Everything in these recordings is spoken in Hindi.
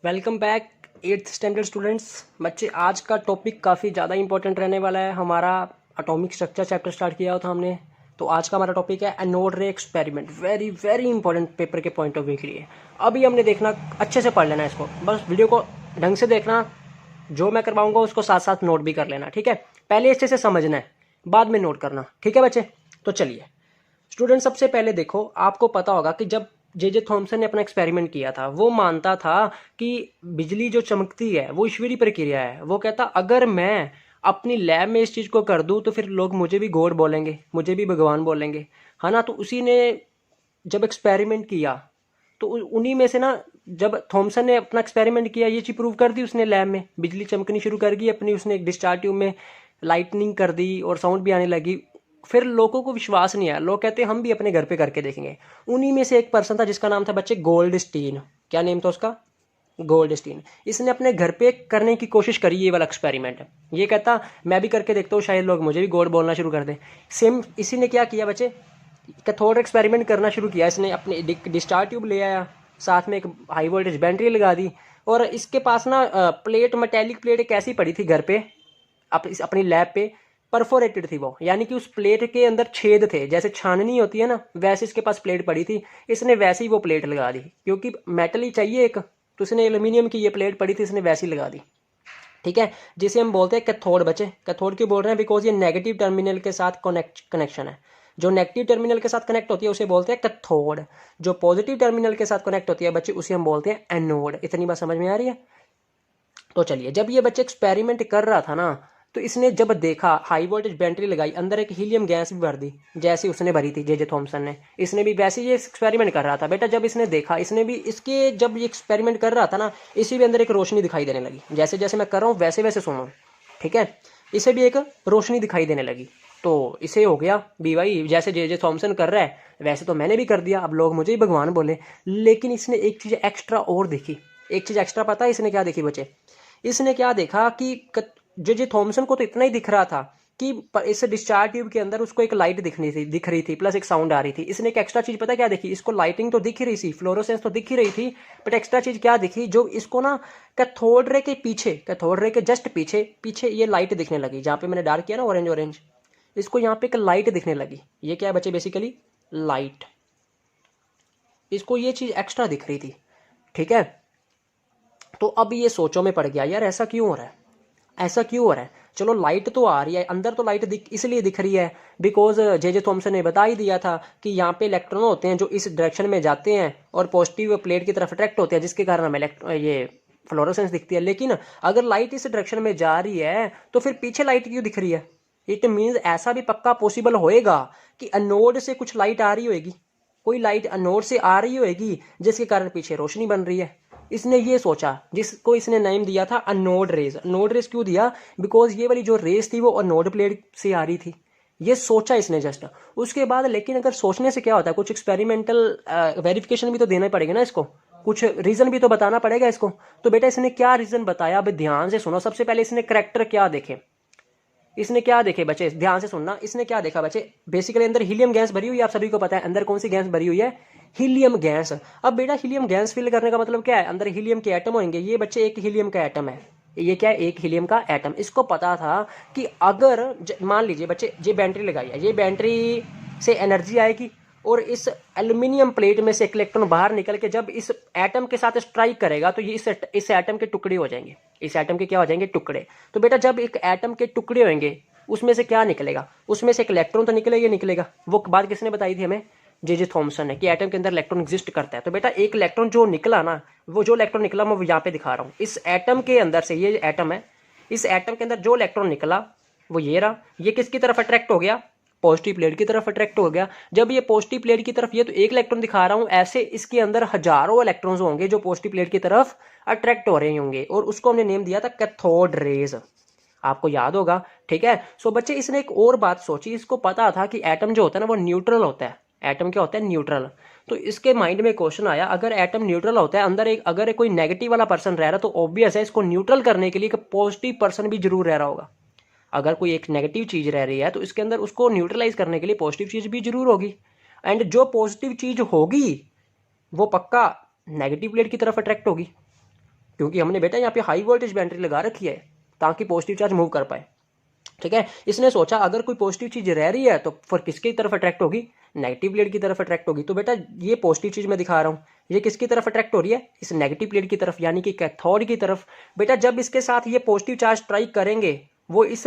Welcome back eighth standard students. बच्चे, आज का टॉपिक काफ़ी ज़्यादा इंपॉर्टेंट रहने वाला है। हमारा एटॉमिक स्ट्रक्चर चैप्टर स्टार्ट किया था हमने, तो आज का हमारा टॉपिक है एनोड रे experiment. Very very important paper के पॉइंट ऑफ व्यू के लिए। अभी हमने देखना, अच्छे से पढ़ लेना इसको, बस वीडियो को ढंग से देखना, जो मैं करवाऊंगा उसको साथ साथ नोट भी कर लेना, ठीक है। पहले अच्छे से समझना है, बाद में नोट करना, ठीक है बच्चे। तो चलिए स्टूडेंट, सबसे पहले देखो, आपको पता होगा कि जब जे थॉमसन ने अपना एक्सपेरिमेंट किया था, वो मानता था कि बिजली जो चमकती है वो ईश्वरीय प्रक्रिया है। वो कहता अगर मैं अपनी लैब में इस चीज़ को कर दूं तो फिर लोग मुझे भी गॉड बोलेंगे, मुझे भी भगवान बोलेंगे, है ना। तो उसी ने जब एक्सपेरिमेंट किया तो उन्हीं में से ना, जब थॉमसन ने अपना एक्सपेरिमेंट किया, ये चीज़ प्रूव कर दी उसने लैब में, बिजली चमकनी शुरू कर दी अपनी, उसने एक डिस्चार्ज ट्यूब में लाइटनिंग कर दी और साउंड भी आने लगी। फिर लोगों को विश्वास नहीं आया, लोग कहते हम भी अपने घर पे करके देखेंगे। उन्हीं में से एक पर्सन था जिसका नाम था बच्चे गोल्डस्टीन। क्या नेम था उसका? गोल्डस्टीन। इसने अपने घर पे करने की कोशिश करी ये वाला एक्सपेरिमेंट। ये कहता मैं भी करके देखता हूँ, शायद लोग मुझे भी गॉड बोलना शुरू कर दें। सेम इसी ने क्या किया बच्चे, कैथोड एक्सपेरिमेंट करना शुरू किया। इसने अपने डिस्चार्ज ट्यूब ले आया, साथ में एक हाई वोल्टेज बैटरी लगा दी, और इसके पास ना प्लेट, मेटेलिक प्लेट एक ऐसी पड़ी थी घर पे, अपनी लैब पे, परफोरेटेड थी वो, यानी कि उस प्लेट के अंदर छेद थे, जैसे छाननी होती है ना, वैसे इसके पास प्लेट पड़ी थी। इसने वैसे ही वो प्लेट लगा दी, क्योंकि मेटल ही चाहिए एक, तो इसने एल्यूमिनियम की ये प्लेट पड़ी थी, इसने वैसी लगा दी, ठीक है। जिसे हम बोलते हैं कैथोड। बच्चे, कैथोड क्यों बोल रहे हैं? बिकॉज ये नेगेटिव टर्मिनल के साथ कनेक्शन है। जो नेगेटिव टर्मिनल के साथ कनेक्ट होती है उसे बोलते हैं कैथोड, जो पॉजिटिव टर्मिनल के साथ कनेक्ट होती है बच्चे उसे हम बोलते हैं एनोड। इतनी बात समझ में आ रही है? तो चलिए, जब ये बच्चे एक्सपेरिमेंट कर रहा था ना, तो इसने जब देखा, हाई वोल्टेज बैटरी लगाई, अंदर एक हीलियम गैस भी भर दी, जैसे उसने भरी थी जे थॉमसन ने। इसने भी वैसे ये एक्सपेरिमेंट कर रहा था बेटा। जब इसने देखा, इसने भी इसके, जब ये एक्सपेरिमेंट कर रहा था ना, इसी भी अंदर एक रोशनी दिखाई देने लगी। जैसे जैसे मैं कर रहा हूँ वैसे वैसे सुनो, ठीक है। इसे भी एक रोशनी दिखाई देने लगी, तो इसे हो गया भी भाई, जैसे जे थॉमसन कर रहा है वैसे तो मैंने भी कर दिया, अब लोग मुझे ही भगवान बोले। लेकिन इसने एक चीज़ एक्स्ट्रा और देखी। एक चीज़ एक्स्ट्रा पता है इसने क्या देखी बच्चे? इसने क्या देखा कि जे थॉमसन को तो इतना ही दिख रहा था कि इस डिस्चार्ज ट्यूब के अंदर उसको एक लाइट दिख रही थी, प्लस एक साउंड आ रही थी। इसने एक एक्स्ट्रा चीज पता क्या देखी? इसको लाइटिंग तो दिख ही रही थी, फ्लोरोसेंस तो दिख ही रही थी, बट एक्स्ट्रा चीज क्या दिखी, जो इसको ना कैथोड रे के पीछे, कैथोड रे के जस्ट पीछे पीछे ये लाइट दिखने लगी, जहाँ पे मैंने डार्क किया ना ऑरेंज ऑरेंज, इसको यहाँ पे एक लाइट दिखने लगी। ये क्या है बच्चे? Basically light. इसको ये चीज एक्स्ट्रा दिख रही थी, ठीक है। तो अब ये सोचों में पड़ गया, यार ऐसा क्यों हो रहा है, ऐसा क्यों हो रहा है? चलो लाइट तो आ रही है अंदर, तो लाइट इसलिए दिख रही है बिकॉज जे थॉमसन ने बता ही दिया था कि यहाँ पे इलेक्ट्रॉन होते हैं जो इस डायरेक्शन में जाते हैं और पॉजिटिव प्लेट की तरफ अट्रैक्ट होते हैं, जिसके कारण हमें ये फ्लोरोसेंस दिखती है। लेकिन अगर लाइट इस डायरेक्शन में जा रही है तो फिर पीछे लाइट क्यों दिख रही है? इट मीन्स ऐसा भी पक्का पॉसिबल होएगा कि अनोड से कुछ लाइट आ रही होगी, कोई लाइट अनोड से आ रही होगी, जिसके कारण पीछे रोशनी बन रही है। इसने ये सोचा, जिसको इसने नेम दिया था अनोड रेज। अनोड रेज क्यों दिया? बिकॉज ये वाली जो रेज थी वो अनोड प्लेट से आ रही थी। ये सोचा इसने जस्ट, उसके बाद। लेकिन अगर सोचने से क्या होता है, कुछ एक्सपेरिमेंटल वेरिफिकेशन भी तो देना पड़ेगा ना इसको, कुछ रीजन भी तो बताना पड़ेगा इसको। तो बेटा इसने क्या रीजन बताया, अब ध्यान से सुनो। सबसे पहले इसने करेक्टर क्या देखे, इसने क्या देखे बच्चे, ध्यान से सुनना। इसने क्या देखा बच्चे? बेसिकली अंदर हीलियम गैस भरी हुई है, आप सभी को पता है अंदर कौन सी गैस भरी हुई है? Helium gas. अब बेटा हीलियम गैस फिल करने का मतलब क्या है? अंदर हीलियम के एटम होंगे। ये बच्चे एक हीलियम का एटम है, ये क्या है? एक हीलियम का एटम। इसको पता था कि अगर मान लीजिए बच्चे ये बैटरी लगाई है, ये बैटरी से एनर्जी आएगी और इस एल्यूमिनियम प्लेट में से एक इलेक्ट्रॉन बाहर निकल के जब इस एटम के साथ स्ट्राइक करेगा तो ये इस एटम के टुकड़े हो जाएंगे। इस एटम के क्या हो जाएंगे? टुकड़े। तो बेटा जब एक एटम के टुकड़े होंगे उसमें से क्या निकलेगा? उसमें से एक इलेक्ट्रॉन तो निकलेगा ही निकलेगा। वो बात किसने बताई थी हमें? जे थॉमसन ने, कि एटम के अंदर इलेक्ट्रॉन एग्जिस्ट करता है। तो बेटा एक इलेक्ट्रॉन जो निकला ना, वो जो इलेक्ट्रॉन निकला मैं यहाँ पे दिखा रहा हूँ, इस एटम के अंदर से, ये एटम है, इस एटम के अंदर जो इलेक्ट्रॉन निकला वो ये रहा। ये किसकी तरफ अट्रैक्ट हो गया? पॉजिटिव प्लेट की तरफ अट्रैक्ट हो गया। जब ये पॉजिटिव प्लेट की तरफ, ये तो एक इलेक्ट्रॉन दिखा रहा हूं, ऐसे इसके अंदर हजारों इलेक्ट्रॉन्स होंगे जो पॉजिटिव प्लेट की तरफ अट्रैक्ट हो रहे होंगे, और उसको हमने नेम दिया था कैथोड रेज। आपको याद होगा, ठीक है। सो बच्चे इसने एक और बात सोची। इसको पता था कि एटम जो होता है ना वो न्यूट्रल होता है। एटम क्या होता है? न्यूट्रल। तो इसके माइंड में क्वेश्चन आया, अगर एटम न्यूट्रल होता है, अंदर एक अगर कोई नेगेटिव वाला पर्सन रह रहा, तो ऑब्वियस है इसको न्यूट्रल करने के लिए एक पॉजिटिव पर्सन भी जरूर रह रहा होगा। अगर कोई एक नेगेटिव चीज रह रही है तो इसके अंदर उसको न्यूट्रलाइज करने के लिए पॉजिटिव चीज भी जरूर होगी, एंड जो पॉजिटिव चीज होगी वो पक्का नेगेटिव प्लेट की तरफ अट्रैक्ट होगी। क्योंकि हमने बेटा यहाँ पे हाई वोल्टेज बैटरी लगा रखी है ताकि पॉजिटिव चार्ज मूव कर पाए। ठीक है, इसने सोचा अगर कोई पॉजिटिव चीज रह रही है तो फिर किसकी तरफ अट्रैक्ट होगी, नेगेटिव प्लेट की तरफ अट्रैक्ट होगी। तो बेटा ये पॉजिटिव चीज मैं दिखा रहा हूँ, ये किसकी तरफ अट्रैक्ट हो रही है, इस नेगेटिव प्लेट की तरफ, यानी कि कैथोड की तरफ। बेटा जब इसके साथ ये पॉजिटिव चार्ज स्ट्राइक करेंगे, वो इस,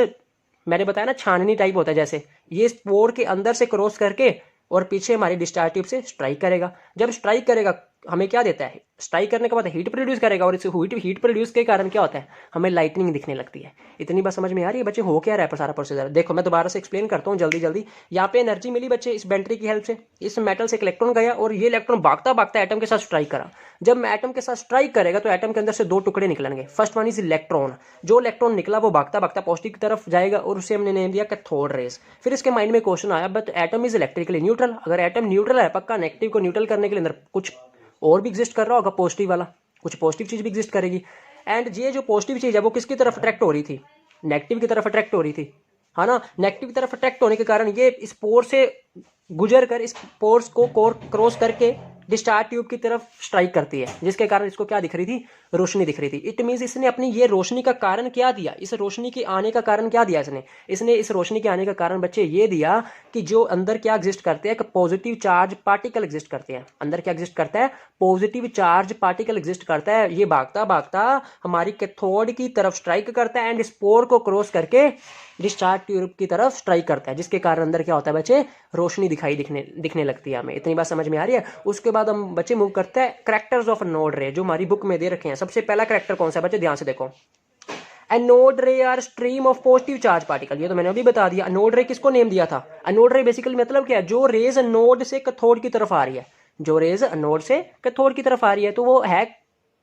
मैंने बताया ना छाननी टाइप होता है जैसे, ये स्पोर के अंदर से क्रॉस करके और पीछे हमारी डिस्चार्ज ट्यूब से स्ट्राइक करेगा। जब स्ट्राइक करेगा हमें क्या देता है, स्ट्राइक करने के बाद हीट प्रोड्यूस करेगा, और इस हीट प्रोड्यूस के कारण क्या होता है, हमें लाइटनिंग दिखने लगती है। इतनी बात समझ में आ रही है बच्चे, हो क्या रहा है सारा प्रोसीजर। देखो मैं दोबारा से एक्सप्लेन करता हूँ जल्दी जल्दी। यहाँ पे एनर्जी मिली बच्चे इस बैटरी की हेल्प से, इस मेटल से एक इलेक्ट्रॉन गया और ये इलेक्ट्रॉन भागता भागता एटम के साथ स्ट्राइक करा। जब एटम के साथ स्ट्राइक करेगा तो एटम के अंदर से दो टुकड़े निकलेंगे। फर्स्ट वन इज इलेक्ट्रॉन, जो इलेक्ट्रॉन निकला वो भागता भागता पॉजिटिव की तरफ जाएगा और उसे हमने नेम दिया कैथोड रेस। फिर इसके माइंड में क्वेश्चन आया, but atom is electrically neutral, अगर एटम न्यूट्रल है पक्का नेगेटिव को न्यूट्रल करने के लिए अंदर कुछ और भी एग्जिस्ट कर रहा होगा, पॉजिटिव वाला, कुछ पॉजिटिव चीज भी एग्जिस्ट करेगी। एंड ये जो पॉजिटिव चीज है वो किसकी तरफ अट्रैक्ट हो रही थी, नेगेटिव की तरफ अट्रैक्ट हो रही थी, है ना। नेगेटिव की तरफ अट्रैक्ट होने के कारण ये इस पोर से गुजर कर, इस पोर्स को क्रॉस करके डिस्चार्ज ट्यूब की तरफ स्ट्राइक करती है, जिसके कारण इसको क्या दिख रही थी, रोशनी दिख रही थी। इट मींस इसने अपनी ये रोशनी का कारण क्या दिया, इस रोशनी के आने का कारण क्या दिया इसने इस रोशनी के आने का कारण बच्चे ये दिया कि जो अंदर क्या एग्जिस्ट करते हैं कि पॉजिटिव चार्ज पार्टिकल एग्जिस्ट करते हैं। अंदर क्या एग्जिस्ट करता है, पॉजिटिव चार्ज पार्टिकल एग्जिस्ट करता है। ये भागता भागता हमारी कैथोड की तरफ स्ट्राइक करता है एंड स्पोर को क्रॉस करके डिस्चार्ज ट्यूब की तरफ स्ट्राइक करता है, जिसके कारण अंदर क्या होता है बच्चे, रोशनी दिखने लगती है हमें। इतनी बात समझ में आ रही है। उसके बाद हम बच्चे मूव करते हैं करैक्टर्स ऑफ एनोड रे, जो हमारी बुक में दे रखे हैं। सबसे पहला करैक्टर कौन सा है बच्चे, ध्यान से देखो, anode ray are stream of positive charge particle. ये तो मैंने अभी बता दिया। एनोड रे किसको नेम दिया था, एनोड रे बेसिकली मतलब क्या है, जो रेज एनोड से कैथोड की तरफ आ रही है, जो रेज एनोड से कैथोड की तरफ आ रही है। तो वो है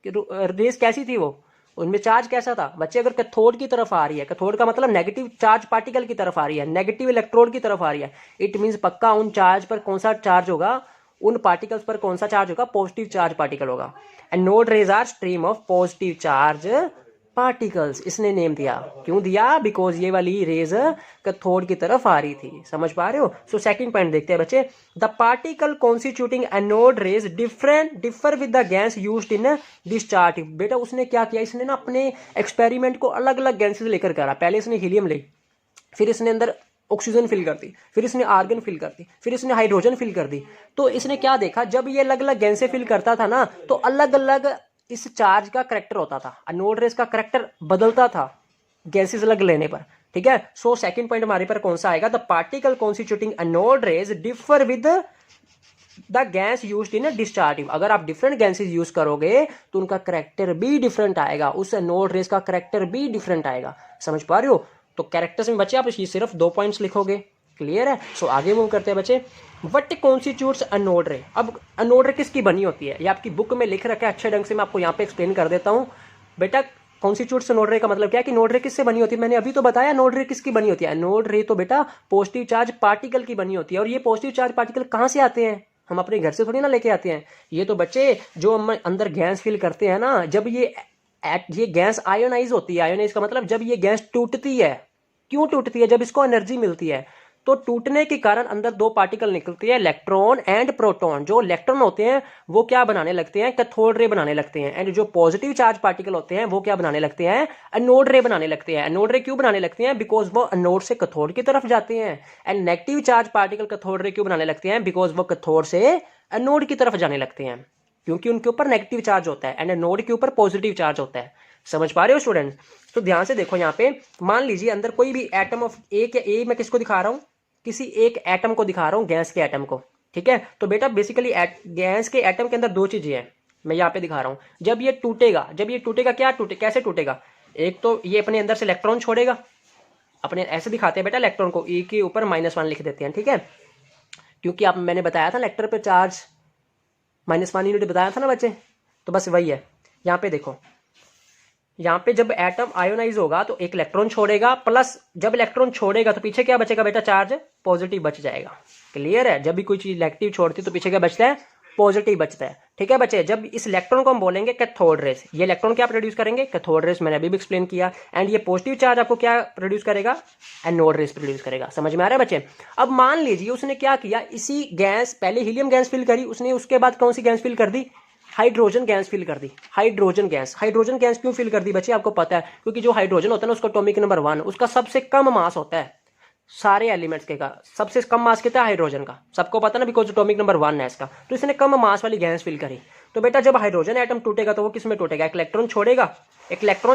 रेज कैसी थी, वो उनमें चार्ज कैसा था बच्चे, अगर कैथोड की तरफ आ रही है, कैथोड का मतलब नेगेटिव चार्ज पार्टिकल की तरफ आ रही है, नेगेटिव इलेक्ट्रोड की तरफ आ रही है, इट मींस पक्का उन चार्ज पर कौन सा चार्ज होगा, उन पार्टिकल्स पर कौन सा चार्ज होगा, पॉजिटिव चार्ज पार्टिकल होगा। Anode rays are stream of positive charge particles, इसने नेम दिया। क्यों दिया, बिकॉज ये वाली रेज कैथोड की तरफ आ रही थी। समझ पा रहे हो। सो सेकंड पॉइंट देखते हैं बच्चे, the particle constituting anode rays differ with the gas used in discharge. बेटा उसने क्या किया, इसने ना अपने एक्सपेरिमेंट को अलग अलग गैसेस लेकर करा। पहले इसने हीलियम ली, फिर इसने अंदर ऑक्सीजन फिल कर दी, फिर इसने आर्गन फिल कर दी, फिर इसने हाइड्रोजन फिल कर दी। तो इसने क्या देखा, जब ये अलग अलग गैसें फिल करता था ना, तो अलग अलग इस चार्ज का करैक्टर होता था, एनोड रेज का करैक्टर बदलता था गैसेस अलग लेने पर। ठीक है। सो सेकंड पॉइंट हमारे पर कौन सा आएगा, the particle constituting anode rays differ with the gas used in discharge. अगर आप डिफरेंट गैसेस यूज करोगे तो उनका करैक्टर भी डिफरेंट आएगा, उस एनोड रेज का करैक्टर भी डिफरेंट आएगा। समझ पा रहे हो। तो कैरेक्टर्स में बच्चे आप ये सिर्फ 2 पॉइंट्स लिखोगे, क्लियर है। सो आगे मूव करते हैं बच्चे, व्हाट कॉन्स्टिट्यूट्स एनोड रे। अब एनोड रे किसकी बनी होती है, ये आपकी बुक में लिख रखा है अच्छे ढंग से, मैं आपको यहाँ पे एक्सप्लेन कर देता हूँ। बेटा कॉन्स्टिट्यूट्स एनोड रे का मतलब क्या है कि एनोड रे किससे बनी होती है, मैंने अभी तो बताया एनोड रे किसकी बनी होती है। एनोड रे तो बेटा पॉजिटिव चार्ज पार्टिकल की बनी होती है। और ये पॉजिटिव चार्ज पार्टिकल कहाँ से आते हैं, हम अपने घर से थोड़ी ना लेके आते हैं। ये तो बच्चे जो हम अंदर गैस फिल करते हैं ना, जब ये गैस आयोनाइज होती है, आयोनाइज का मतलब जब ये गैस टूटती है, क्यों टूटती है, जब इसको एनर्जी मिलती है, तो टूटने के कारण अंदर 2 पार्टिकल निकलती है, इलेक्ट्रॉन एंड प्रोटॉन। जो इलेक्ट्रॉन होते हैं वो क्या बनाने लगते हैं, कैथोड रे बनाने लगते हैं। एंड जो पॉजिटिव चार्ज पार्टिकल होते हैं वो क्या बनाने लगते हैं, एनोड रे बनाने लगते हैं। एनोड रे क्यों बनाने लगते हैं, बिकॉज वो एनोड से कैथोड की तरफ जाते हैं। And negative charge particle cathode ray क्यों बनाने लगते हैं, बिकॉज वो कैथोड से एनोड की तरफ जाने लगते हैं, क्योंकि उनके ऊपर नेगेटिव चार्ज होता है एंड एनोड के ऊपर पॉजिटिव चार्ज होता है। समझ पा रहे हो स्टूडेंट्स। तो ध्यान से देखो, यहाँ पे मान लीजिए अंदर कोई भी एटम ऑफ ए मैं किसको दिखा रहा हूँ, किसी एक एटम को दिखा रहा हूँ, गैस के एटम को। ठीक है। तो बेटा बेसिकली गैस के एटम के अंदर 2 चीजें हैं, मैं यहाँ पे दिखा रहा हूँ। जब ये टूटेगा क्या कैसे टूटेगा, एक तो ये अपने अंदर से इलेक्ट्रॉन छोड़ेगा, अपने ऐसे दिखाते हैं बेटा इलेक्ट्रॉन को, ए के ऊपर -1 लिख देते हैं। ठीक है, क्योंकि आप मैंने बताया था लेक्टर पे चार्ज -1 यूनिट बताया था ना बच्चे, तो बस वही है। यहाँ पे देखो, यहाँ पे जब एटम आयोनाइज होगा तो एक इलेक्ट्रॉन छोड़ेगा, प्लस जब इलेक्ट्रॉन छोड़ेगा तो पीछे क्या बचेगा बेटा, चार्ज पॉजिटिव बच जाएगा। क्लियर है। जब भी कोई चीज नेगेटिव छोड़ती है तो पीछे क्या बचता है, पॉजिटिव बचता है। ठीक है बच्चे। जब इस इलेक्ट्रॉन को हम बोलेंगे कैथोड रेस, ये इलेक्ट्रॉन क्या प्रोड्यूस करेंगे, कैथोड रेस, मैंने अभी भी एक्सप्लेन किया। एंड ये पॉजिटिव चार्ज आपको क्या प्रोड्यूस करेगा, एनोड रेस प्रोड्यूस करेगा। समझ में आ रहा है बच्चे। अब मान लीजिए उसने क्या किया, इसी गैस, पहले हीलियम गैस फिल करी उसने, उसके बाद कौन सी गैस फिल कर दी, हाइड्रोजन गैस फिल कर दी। हाइड्रोजन गैस क्यों फिल कर दी बच्चे, आपको पता है, क्योंकि जो हाइड्रोजन होता है ना उसका एटॉमिक नंबर 1, उसका सबसे कम मास होता है सारे एलिमेंट्स के का। सबसे कम मास कितना है हाइड्रोजन का, सबको पता ना, बिकॉज एटॉमिक नंबर 1 है इसका। तो इसने कम मास वाली गैस फिल करी। तो बेटा जब हाइड्रोजन एटम टूटेगा तो वो किस में टूटेगा, एक इलेक्ट्रॉन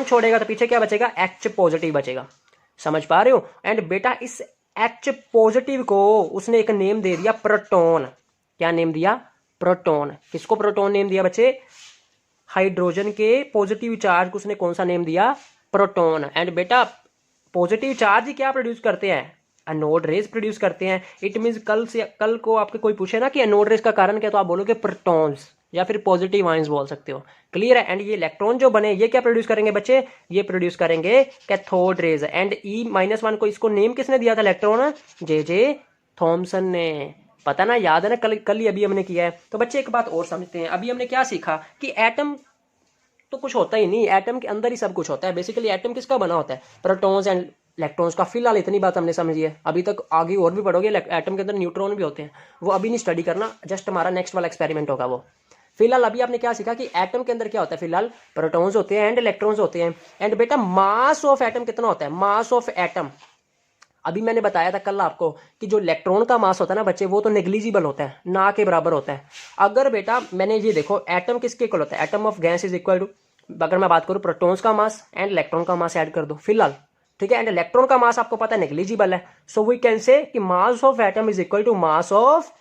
छोड़ेगा, तो पीछे क्या बचेगा, H पॉजिटिव बचेगा। समझ पा रहे हो। एंड बेटा इस H पॉजिटिव को उसने एक नेम दे दिया प्रोटॉन। क्या नेम दिया, प्रोटॉन। किसको प्रोटॉन नेम दिया बच्चे, हाइड्रोजन के पॉजिटिव चार्ज को उसने कौन सा नेम दिया, प्रोटॉन। एंड बेटा पॉजिटिव चार्ज क्या प्रोड्यूस करते हैं, एनोड रेज प्रोड्यूस करते हैं। इट मींस कल को आपके कोई पूछे ना कि एनोड रेज का कारण क्या, तो आप बोलोगे प्रोटॉन्स या फिर पॉजिटिव आयंस बोल सकते हो। क्लियर है। एंड ये इलेक्ट्रॉन जो बने ये क्या प्रोड्यूस करेंगे बच्चे, ये प्रोड्यूस करेंगे कैथोड रेज। एंड E-1 को इसको नेम किसने दिया था इलेक्ट्रॉन, जे थॉमसन ने। पता ना, याद है ना, कल ही अभी हमने किया है। तो बच्चे एक बात और समझते हैं, अभी हमने क्या सीखा कि एटम तो कुछ होता ही नहीं, एटम के अंदर ही सब कुछ होता है। बेसिकली एटम किसका बना होता है, प्रोटॉन्स एंड इलेक्ट्रॉन्स का। फिलहाल इतनी बात हमने समझी है, अभी तक आगे और भी पढ़ोगे। एटम के अंदर न्यूट्रॉन भी होते हैं, वो अभी नहीं स्टडी करना, जस्ट हमारा नेक्स्ट वाला एक्सपेरिमेंट होगा वो। फिलहाल अभी आपने क्या सीखा कि एटम के अंदर क्या होता है, फिलहाल प्रोटॉन्स होते हैं एंड इलेक्ट्रॉन्स होते हैं। एंड बेटा मास ऑफ एटम कितना होता है, मास ऑफ एटम अभी मैंने बताया था कल आपको कि जो इलेक्ट्रॉन का मास होता है ना बच्चे, वो तो नेग्लिजिबल होता है, ना के बराबर होता है। अगर बेटा मैंने ये देखो, एटम किसके इक्वल होता है, atom of gas is equal to, अगर मैं बात करूं प्रोटॉन्स का मास एंड इलेक्ट्रॉन का मास ऐड कर दो फिलहाल, ठीक है। एंड इलेक्ट्रॉन का मास आपको पता है नेग्लिजिबल है, सो वी कैन से कि mass of atom is equal to mass of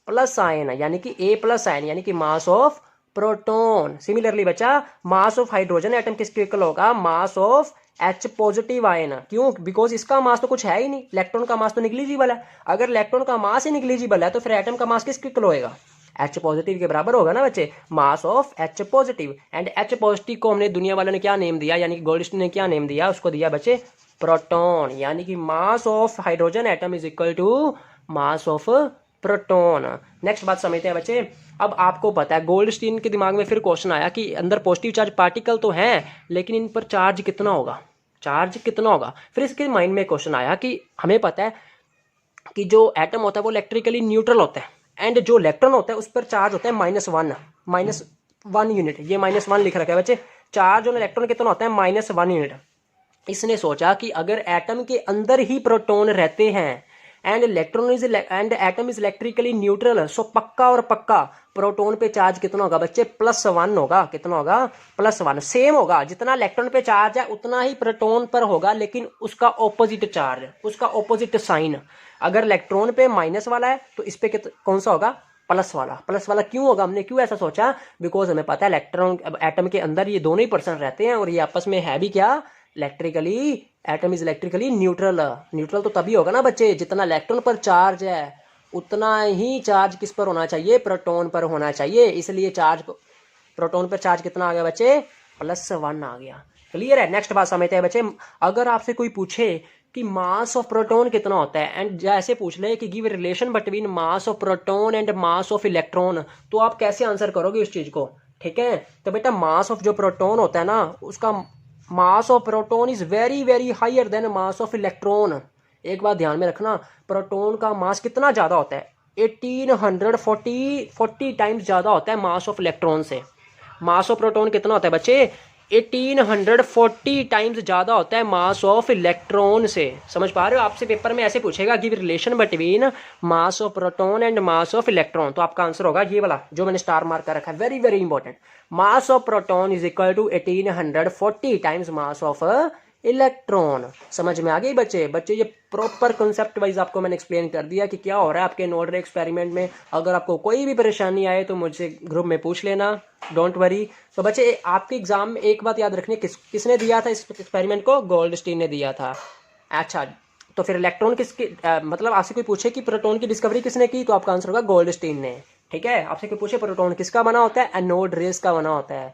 plus ion, यानी कि A प्लस आयन, यानी कि मास ऑफ प्रोटॉन। सिमिलरली बच्चा मास ऑफ हाइड्रोजन एटम किसके इक्वल होगा, mass of H positive ion. क्यों, बिकॉज इसका मास तो कुछ है ही नहीं, इलेक्ट्रॉन का मास तो निग्लिजिबल है। अगर इलेक्ट्रॉन का मास ही निग्लिजिबल है तो फिर एटम का मास किसके इक्वल होएगा, H पॉजिटिव के बराबर होगा ना बच्चे, mass of H positive. And H positive को हमने दुनिया वालों ने क्या नेम दिया, यानी कि गोल्डस्टीन ने क्या नेम दिया, उसको दिया बच्चे प्रोटॉन। यानी कि mass of hydrogen atom is equal to mass of proton. Next बात समझते हैं बच्चे। अब आपको पता है गोल्डस्टीन के दिमाग में फिर क्वेश्चन आया कि अंदर पॉजिटिव चार्ज पार्टिकल तो हैं, लेकिन इन पर चार्ज कितना होगा, फिर इसके माइंड में क्वेश्चन आया कि हमें पता है कि जो एटम होता है वो इलेक्ट्रिकली न्यूट्रल होता है, एंड जो इलेक्ट्रॉन होता है उस पर चार्ज होता है -1 यूनिट। ये -1 लिख रखा है बच्चे, चार्ज ऑन इलेक्ट्रॉन कितना होता है, -1 यूनिट। इसने सोचा कि अगर एटम के अंदर ही प्रोटॉन रहते हैं and atom is electrically neutral, so पक्का और पक्का प्रोटॉन पे चार्ज कितना होगा बच्चे, +1 होगा। कितना होगा, +1। सेम होगा, जितना इलेक्ट्रॉन पे चार्ज है उतना ही प्रोटॉन पर होगा, लेकिन उसका ऑपोजिट चार्ज, उसका ऑपोजिट साइन। अगर इलेक्ट्रॉन पे माइनस वाला है तो इस पे कौन सा होगा, प्लस वाला क्यों होगा, हमने क्यों ऐसा सोचा, बिकॉज हमें पता है इलेक्ट्रॉन एटम के अंदर ये दोनों ही पर्सन रहते हैं और ये आपस में है भी क्या, electrically, atom is electrically neutral. Neutral तो तभी होगा ना बच्चे, जितना इलेक्ट्रॉन पर चार्ज है उतना ही चार्ज किस पर होना चाहिए, प्रोटॉन पर होना चाहिए। इसलिए चार्ज, प्रोटॉन पर चार्ज कितना आ गया बच्चे, +1 आ गया। क्लियर है। नेक्स्ट बात समझते हैं बच्चे। अगर आपसे कोई पूछे कि मास ऑफ प्रोटॉन कितना होता है, एंड जैसे पूछ ले कि give relation between mass of proton and mass of electron, तो आप कैसे आंसर करोगे उस चीज को, ठीक है। तो बेटा मास ऑफ जो प्रोटॉन होता है ना, उसका mass of proton is very very higher than mass of electron. एक बात ध्यान में रखना, प्रोटॉन का मास कितना ज्यादा होता है, 1840 टाइम्स ज्यादा होता है मास ऑफ इलेक्ट्रॉन से। मास ऑफ प्रोटॉन कितना होता है बच्चे, 1840 टाइम्स ज्यादा होता है मास ऑफ इलेक्ट्रॉन से। समझ पा रहे हो। आपसे पेपर में ऐसे पूछेगा कि relation between mass of proton and mass of electron, तो आपका आंसर होगा ये वाला जो मैंने स्टार मार्क कर रखा है, very very important. Mass of proton is equal to 1840 times mass of electron. समझ में आ गई बच्चे ये प्रॉपर कॉन्सेप्ट वाइज आपको मैंने एक्सप्लेन कर दिया कि क्या हो रहा है आपके नोड रे एक्सपेरिमेंट में। अगर आपको कोई भी परेशानी आए तो मुझसे ग्रुप में पूछ लेना, डोंट वरी। तो बच्चे आपके एग्जाम में एक बात याद रखनी, किसने दिया था इस एक्सपेरिमेंट को, गोल्डस्टीन ने दिया था। अच्छा, तो फिर इलेक्ट्रॉन किसके मतलब आपसे कोई पूछे कि प्रोटॉन की डिस्कवरी किसने की, तो आपका आंसर होगा गोल्डस्टीन ने, ठीक है। आपसे कोई पूछे प्रोटॉन किसका बना होता है, एनोड रेस का बना होता है।